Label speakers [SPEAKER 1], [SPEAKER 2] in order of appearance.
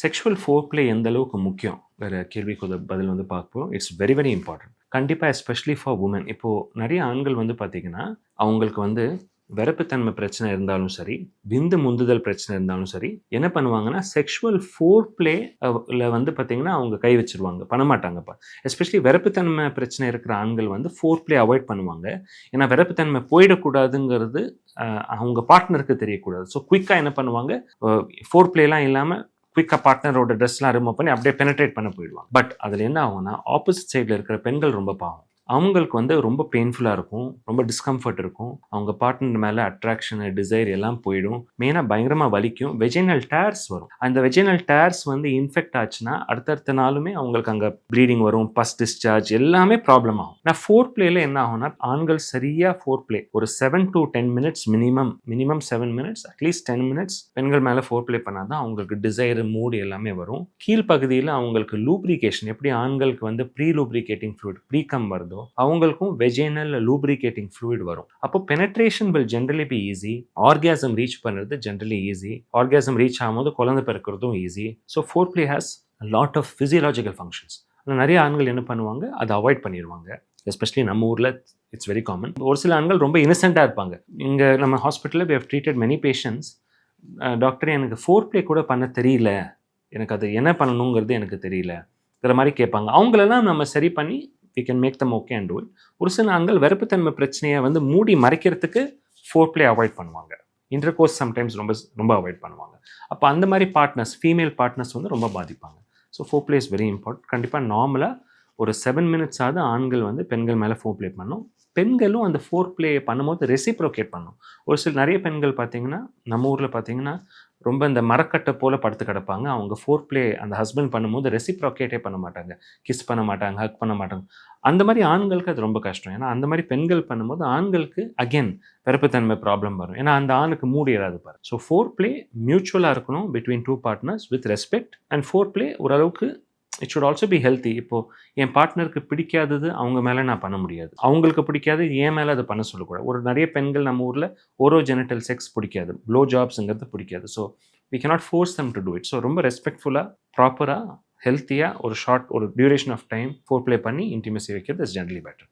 [SPEAKER 1] Sexual ஃபோர்ப்ளே எந்த அளவுக்கு முக்கியம்? வேற கேள்விக்கு பதில் வந்து பார்ப்போம். It's very very important. கண்டிப்பா எஸ்பெஷலி ஃபார் வுமன். இப்போ நெறைய ஆண்கள் வந்து பார்த்தீங்கன்னா, அவங்களுக்கு வந்து விரப்புத்தன்மை பிரச்சனை இருந்தாலும் சரி, விந்து முந்துதல் பிரச்சனை இருந்தாலும் சரி, என்ன பண்ணுவாங்கன்னா, செக்ஷுவல் ஃபோர்ப்ளே ல வந்து பார்த்தீங்கன்னா, அவங்க கை வச்சுருவாங்க. பண்ணமாட்டாங்கப்பா. எஸ்பெஷலி விரப்புத்தன்மை பிரச்சனை இருக்கிற ஆண்கள் வந்து ஃபோர்ப்ளே அவாய்ட் பண்ணுவாங்க. ஏன்னா விரப்புத்தன்மை போயிடக்கூடாதுங்கிறது அவங்க பார்ட்னருக்கு தெரியக்கூடாது. ஸோ குயிக்கா என்ன பண்ணுவாங்க, ஃபோர்ப்ளேலாம் இல்லாம குயிக்காக பார்ட்னரோட ட்ரெஸ்லாம் ரிமூவ் பண்ணி அப்படியே பெனட்ரேட் பண்ண போயிடுவாங்க. பட் அதில் என்ன ஆகும்னா, ஆப்போசிட் சைடில் இருக்கிற பெண்கள் ரொம்ப பாவம். அவங்களுக்கு வந்து ரொம்ப பெயின்ஃபுல்லாக இருக்கும், ரொம்ப டிஸ்கம்ஃபர்ட் இருக்கும். அவங்க பார்ட்னர் மேலே அட்ராக்ஷனு, டிசைர் எல்லாம் போயிடும். மெயினாக பயங்கரமாக வலிக்கும். வெஜைனல் டேர்ஸ் வரும். அந்த வெஜைனல் டேர்ஸ் வந்து இன்ஃபெக்ட் ஆச்சுன்னா, அடுத்தடுத்த நாளுமே அவங்களுக்கு அங்கே ப்ளீடிங் வரும், பஸ் டிஸ்சார்ஜ் எல்லாமே ப்ராப்ளம் ஆகும். நான் ஃபோர் பிளேல என்ன ஆகும்னா, ஆண்கள் சரியாக ஃபோர் பிளே ஒரு 7 to 10 minutes minimum 7 minutes, at least 10 minutes பெண்கள் மேலே ஃபோர் பிளே பண்ணால் தான் அவங்களுக்கு டிசைர், மூடு எல்லாமே வரும். கீழ்ப்பகுதியில் அவங்களுக்கு லூப்ரிகேஷன், எப்படி ஆண்களுக்கு வந்து ப்ரீ லூப்ரிகேட்டிங் ஃப்ளூயிட் ப்ரீகம் வருதோ, அவங்களுக்கும் வெஜைனல் லூப்ரிகேட்டிங் ஃப்ளூயிட் வரும். அப்போ penetration will generally be easy. Orgasm reach பண்ணுறது ஜென்ரலி ஈஸி. ஆர்காசம் ரீச் ஆகும்போது குழந்தை பிறக்கிறதும் easy. So foreplay has lot of physiological functions. ஆனால் நிறைய ஆண்கள் என்ன பண்ணுவாங்க, அதை அவாய்ட் பண்ணிடுவாங்க. எஸ்பெஷலி நம்ம ஊரில் இட்ஸ் வெரி காமன். ஒரு சில ஆண்கள் ரொம்ப இன்னசென்ட்டாக இருப்பாங்க. இங்கே நம்ம ஹாஸ்பிட்டலில் we have treated many patients. Doctor எனக்கு ஃபோர் பிளே கூட பண்ண தெரியல, எனக்கு அது என்ன பண்ணணுங்கிறது எனக்கு தெரியலங்கிற மாதிரி கேட்பாங்க. அவங்களெல்லாம் நம்ம சரி பண்ணி we can make them okay and do it. ஒரு சில ஆண்கள் விருப்பத்தன்மை பிரச்சனையை வந்து மூடி மறைக்கிறதுக்கு ஃபோர் பிளே அவாய்ட் பண்ணுவாங்க. இன்டர்கோர்ஸ் சம்டைம்ஸ் ரொம்ப அவாய்ட் பண்ணுவாங்க. அப்போ அந்த மாதிரி பார்ட்னர்ஸ், ஃபீமேல் பார்ட்னர்ஸ் வந்து ரொம்ப பாதிப்பாங்க. So foreplay is very important. கண்டிப்பாக நார்மலாக ஒரு 7 மினிட்ஸாவது ஆண்கள் வந்து பெண்கள் மேலே ஃபோர் பிளே பண்ணணும். பெண்களும் அந்த ஃபோர் பிளே பண்ணும்போது ரெசிப்ரோகேட் பண்ணணும். ஒரு சில நிறைய பெண்கள் பார்த்தீங்கன்னா, நம்ம ஊரில் பார்த்தீங்கன்னா, ரொம்ப இந்த மரக்கட்டை போல் படுத்து கிடப்பாங்க. அவங்க ஃபோர் பிளே அந்த ஹஸ்பண்ட் பண்ணும்போது ரெசிப்ரோகேட்டே பண்ண மாட்டாங்க. கிஸ் பண்ண மாட்டாங்க, ஹக் பண்ண மாட்டாங்க. அந்த மாதிரி ஆண்களுக்கு அது ரொம்ப கஷ்டம். ஏன்னா அந்த மாதிரி பெண்கள் பண்ணும்போது ஆண்களுக்கு அகெயின் விருப்பத்தன்மை ப்ராப்ளம் வரும். ஏன்னா அந்த ஆணுக்கு மூடி ஏறாது பாரு. ஸோ ஃபோர் பிளே மியூச்சுவலாக இருக்கணும் between two partners with respect. And foreplay ஓரளவுக்கு it should also be healthy. இப்போது என் பார்ட்னருக்கு பிடிக்காதது அவங்க மேலே நான் பண்ண முடியாது, அவங்களுக்கு பிடிக்காது என் மேலே அதை பண்ண சொல்லக்கூடாது. ஒரு நிறைய பெண்கள் நம்ம ஊரில் ஓரோஜெனிட்டல் செக்ஸ் பிடிக்காது, ப்ளோ ஜாப்ஸுங்கிறது பிடிக்காது. So we cannot force them to do it. So ரொம்ப ரெஸ்பெக்ட்ஃபுல்லாக, ப்ராப்பராக, ஹெல்த்தியாக ஒரு ஷார்ட் ஒரு duration of time foreplay பண்ணி இன்டிமேசி வைக்கிறது இஸ் ஜென்ரலி பெட்டர்.